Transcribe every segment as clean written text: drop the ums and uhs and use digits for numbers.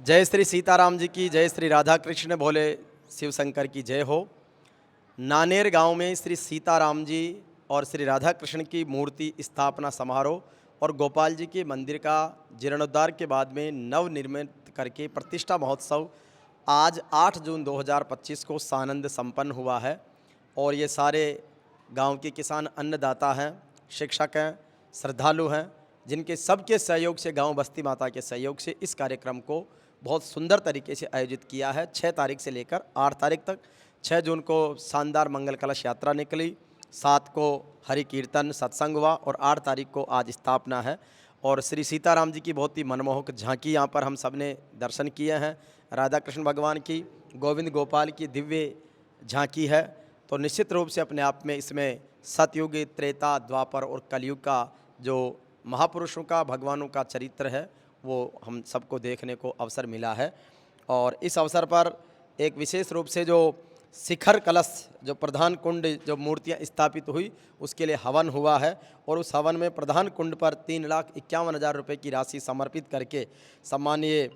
जय श्री सीताराम जी की जय, श्री राधा कृष्ण भोले शिव शंकर की जय हो। नानेर गांव में श्री सीताराम जी और श्री राधा कृष्ण की मूर्ति स्थापना समारोह और गोपाल जी के मंदिर का जीर्णोद्धार के बाद में नवनिर्मित करके प्रतिष्ठा महोत्सव आज 8 जून 2025 को सानंद संपन्न हुआ है। और ये सारे गांव के किसान अन्नदाता हैं, शिक्षक हैं, श्रद्धालु हैं, जिनके सबके सहयोग से, गांव बस्ती माता के सहयोग से इस कार्यक्रम को बहुत सुंदर तरीके से आयोजित किया है। 6 तारीख से लेकर 8 तारीख तक। 6 जून को शानदार मंगल कलश यात्रा निकली, 7 को हरि कीर्तन सत्संग हुआ और 8 तारीख को आज स्थापना है। और श्री सीताराम जी की बहुत ही मनमोहक झांकी यहाँ पर हम सब ने दर्शन किए हैं। राधा कृष्ण भगवान की, गोविंद गोपाल की दिव्य झांकी है। तो निश्चित रूप से अपने आप में इसमें सतयुग, त्रेता, द्वापर और कलयुग का जो महापुरुषों का, भगवानों का चरित्र है वो हम सबको देखने को अवसर मिला है। और इस अवसर पर एक विशेष रूप से जो शिखर कलश, जो प्रधान कुंड, जो मूर्तियां स्थापित हुई, उसके लिए हवन हुआ है। और उस हवन में प्रधान कुंड पर 3,51,000 रुपये की राशि समर्पित करके सम्मानीय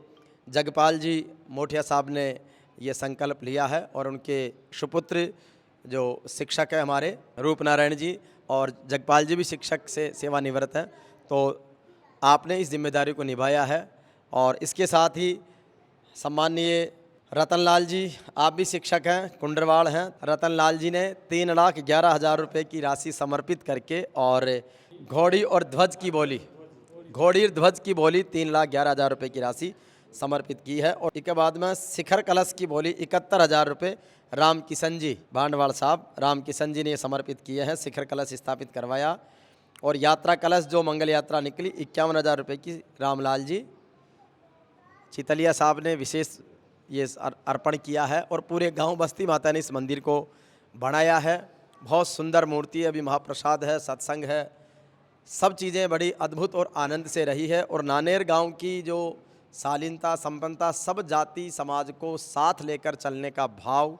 जगपाल जी मोठिया साहब ने ये संकल्प लिया है। और उनके सुपुत्र जो शिक्षक है हमारे रूपनारायण जी, और जगपाल जी भी शिक्षक से सेवानिवृत्त हैं, तो आपने इस जिम्मेदारी को निभाया है। और इसके साथ ही सम्मानीय रतनलाल जी, आप भी शिक्षक हैं, कुंडरवाड़ हैं। रतनलाल जी ने 3,11,000 रुपये की राशि समर्पित करके और घोड़ी और ध्वज की बोली, घोड़ी और ध्वज की बोली 3,11,000 रुपये की राशि समर्पित की है। और इसके बाद में शिखर कलश की बोली 71,000 रुपये राम किशन जी भांडवाड़ साहब, राम किशन जी ने समर्पित किए हैं, शिखर कलश स्थापित करवाया। और यात्रा कलश जो मंगल यात्रा निकली 51,000 रुपये की रामलाल जी चितलिया साहब ने विशेष ये अर्पण किया है। और पूरे गांव बस्ती माता ने इस मंदिर को बनाया है। बहुत सुंदर मूर्ति, अभी महाप्रसाद है, सत्संग है, सब चीज़ें बड़ी अद्भुत और आनंद से रही है। और नानेर गांव की जो शालीनता, संपन्नता, सब जाति समाज को साथ लेकर चलने का भाव,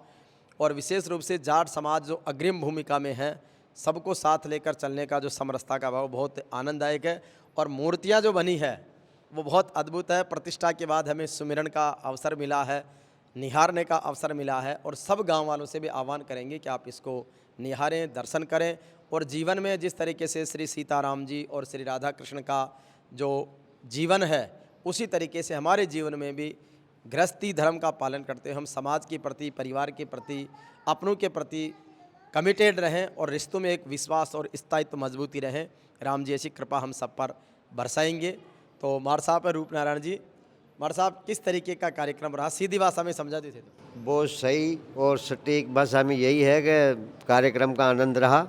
और विशेष रूप से जाट समाज जो अग्रिम भूमिका में है, सबको साथ लेकर चलने का जो समरसता का भाव बहुत आनंददायक है। और मूर्तियां जो बनी है वो बहुत अद्भुत है। प्रतिष्ठा के बाद हमें सुमिरन का अवसर मिला है, निहारने का अवसर मिला है। और सब गांव वालों से भी आह्वान करेंगे कि आप इसको निहारें, दर्शन करें। और जीवन में जिस तरीके से श्री सीताराम जी और श्री राधा कृष्ण का जो जीवन है, उसी तरीके से हमारे जीवन में भी गृहस्थी धर्म का पालन करते हुए हम समाज के प्रति, परिवार के प्रति, अपनों के प्रति कमिटेड रहें और रिश्तों में एक विश्वास और स्थायित्व मजबूती रहें। राम जी ऐसी कृपा हम सब पर बरसाएंगे। तो मार साहब है रूपनारायण जी, मार साहब किस तरीके का कार्यक्रम रहा, सीधी भाषा में समझा देते तो। बहुत सही और सटीक भाषा में यही है कि कार्यक्रम का आनंद रहा।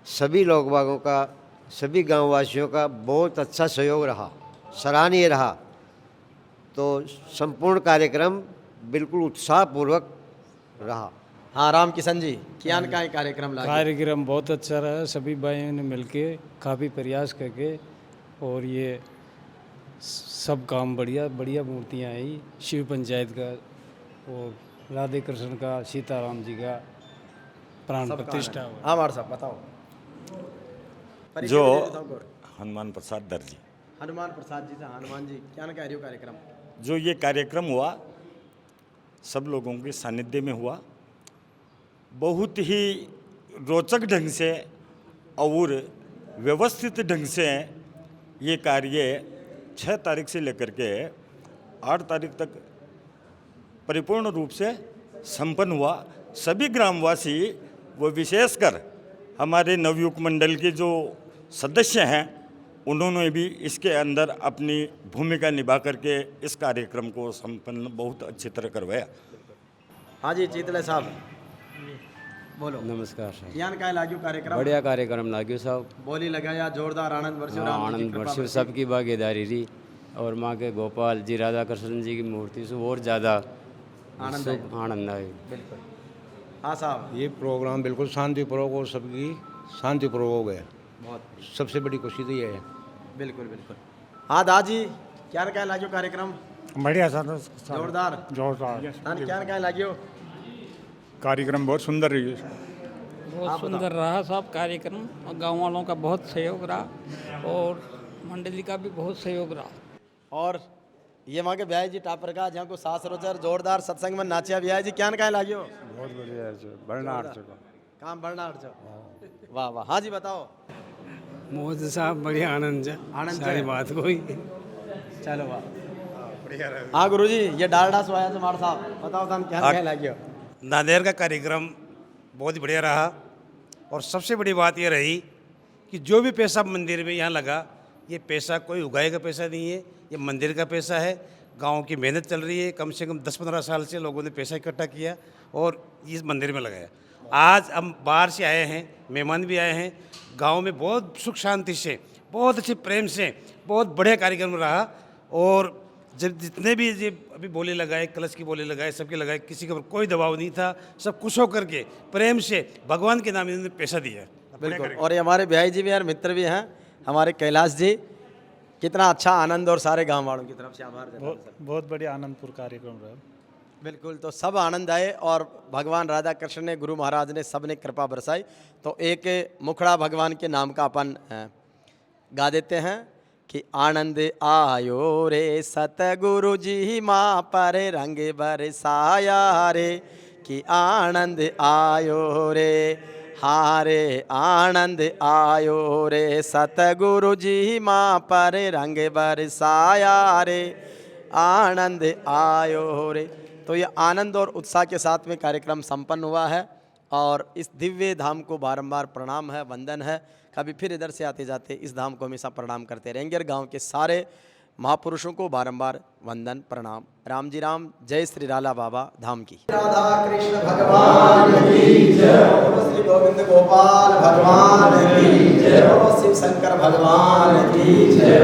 सभी लोग बागों का, सभी गांववासियों का बहुत अच्छा सहयोग रहा, सराहनीय रहा। तो संपूर्ण कार्यक्रम बिल्कुल उत्साहपूर्वक रहा। हाँ राम किशन जी, क्या कार्यक्रम लगा? कार्यक्रम बहुत अच्छा रहा, सभी भाइयों ने मिलके काफ़ी प्रयास करके, और ये सब काम बढ़िया बढ़िया मूर्तियाँ आई। शिव पंचायत का और राधे कृष्ण का, सीताराम जी का प्राण प्रतिष्ठा हुआ। हाँ मार साहब बताओ। जो हनुमान प्रसाद दर्जी, हनुमान प्रसाद जी से, हनुमान जी क्या कह रही हो कार्यक्रम? जो ये कार्यक्रम हुआ सब लोगों के सानिध्य में हुआ, बहुत ही रोचक ढंग से और व्यवस्थित ढंग से ये कार्य 6 तारीख से लेकर के 8 तारीख तक परिपूर्ण रूप से संपन्न हुआ। सभी ग्रामवासी व विशेषकर हमारे नवयुग मंडल के जो सदस्य हैं, उन्होंने भी इसके अंदर अपनी भूमिका निभा करके इस कार्यक्रम को संपन्न बहुत अच्छी तरह करवाया। हाँ जी चितले साहब बोलो। नमस्कार सर। क्या का लाग्यो कार्यक्रम? बढ़िया कार्यक्रम लाग्यो साहब, बोली लगाया, जोरदार आनंद वर्षिव। आनंद वर्षिव सबकी भागीदारी रही। और माँ के गोपाल जी, राधा कृष्ण जी की मूर्ति से और ज़्यादा आनंद आए। बिल्कुल। हाँ साहब, ये प्रोग्राम बिल्कुल शांतिपूर्वक और सबकी शांतिपूर्वक हो गया। बहुत सबसे बड़ी खुशी तो ये है। बिल्कुल बिल्कुल। हाँ दादी, क्या क्या लाग्यो कार्यक्रम? बढ़िया सर, जोरदार जोरदार क्या क्या लाग्यो? कार्यक्रम बहुत सुंदर रही है। बहुत सुंदर रहा सब कार्यक्रम, और गाँव वालों का बहुत सहयोग रहा और मंडली का भी बहुत सहयोग रहा। और ये वहाँ के ब्याह जी टापर का जहाँ को सास रोचर जोरदार सत्संग में नाचिया ब्याह जी क्या कहे लागियो बहुत बढ़िया है बढ़ना काम बढ़ना अर्चो वाह वाह हाँ जी बताओ मोदी साहब बढ़िया आनंद है आनंद सारी है। बात कोई चलो वाह हाँ गुरु जी ये डालडा सुहाया तुम्हारा साहब बताओ तुम क्या कहे लागियो नांदेड़ का कार्यक्रम बहुत ही बढ़िया रहा और सबसे बड़ी बात ये रही कि जो भी पैसा मंदिर में यहाँ लगा ये पैसा कोई उगाए का पैसा नहीं है, ये मंदिर का पैसा है। गांव की मेहनत चल रही है, कम से कम 10-15 साल से लोगों ने पैसा इकट्ठा किया और इस मंदिर में लगाया। आज हम बाहर से आए हैं, मेहमान भी आए हैं, गांव में बहुत सुख शांति से, बहुत अच्छे प्रेम से, बहुत बढ़िया कार्यक्रम रहा। और जब जितने भी ये अभी बोले लगाए, कलश की बोले लगाए, सबके लगाए, किसी के ऊपर कोई दबाव नहीं था, सब खुश होकर के प्रेम से भगवान के नाम इन्होंने पैसा दिया। बिल्कुल। और ये हमारे ब्याही जी भी यार मित्र भी हैं हमारे कैलाश जी, कितना अच्छा आनंद और सारे गांव वालों की तरफ से आभार जताते हैं। बहुत बढ़िया आनंदपुर कार्यक्रम रहा। बिल्कुल, तो सब आनंद आए और भगवान राधा कृष्ण ने, गुरु महाराज ने, सब ने कृपा बरसाई। तो एक मुखड़ा भगवान के नाम का अपन गा देते हैं कि आनंद आयो रे सतगुरु जी माँ पर रंग बरसाया रे, कि आनंद आयो रे हारे आनंद आयो रे सतगुरु जी माँ पर रंग बरसाया रे, आनंद आयो रे। तो ये आनंद और उत्साह के साथ में कार्यक्रम संपन्न हुआ है और इस दिव्य धाम को बारंबार प्रणाम है, वंदन है। कभी फिर इधर से आते जाते इस धाम को हमेशा प्रणाम करते रहेंगे और गांव के सारे महापुरुषों को बारंबार वंदन प्रणाम। राम जी राम, जय श्री राला बाबा धाम की। राधा कृष्ण भगवान की जय, श्री गोविंद गोपाल भगवान की जय, शिव शंकर भगवान की जय।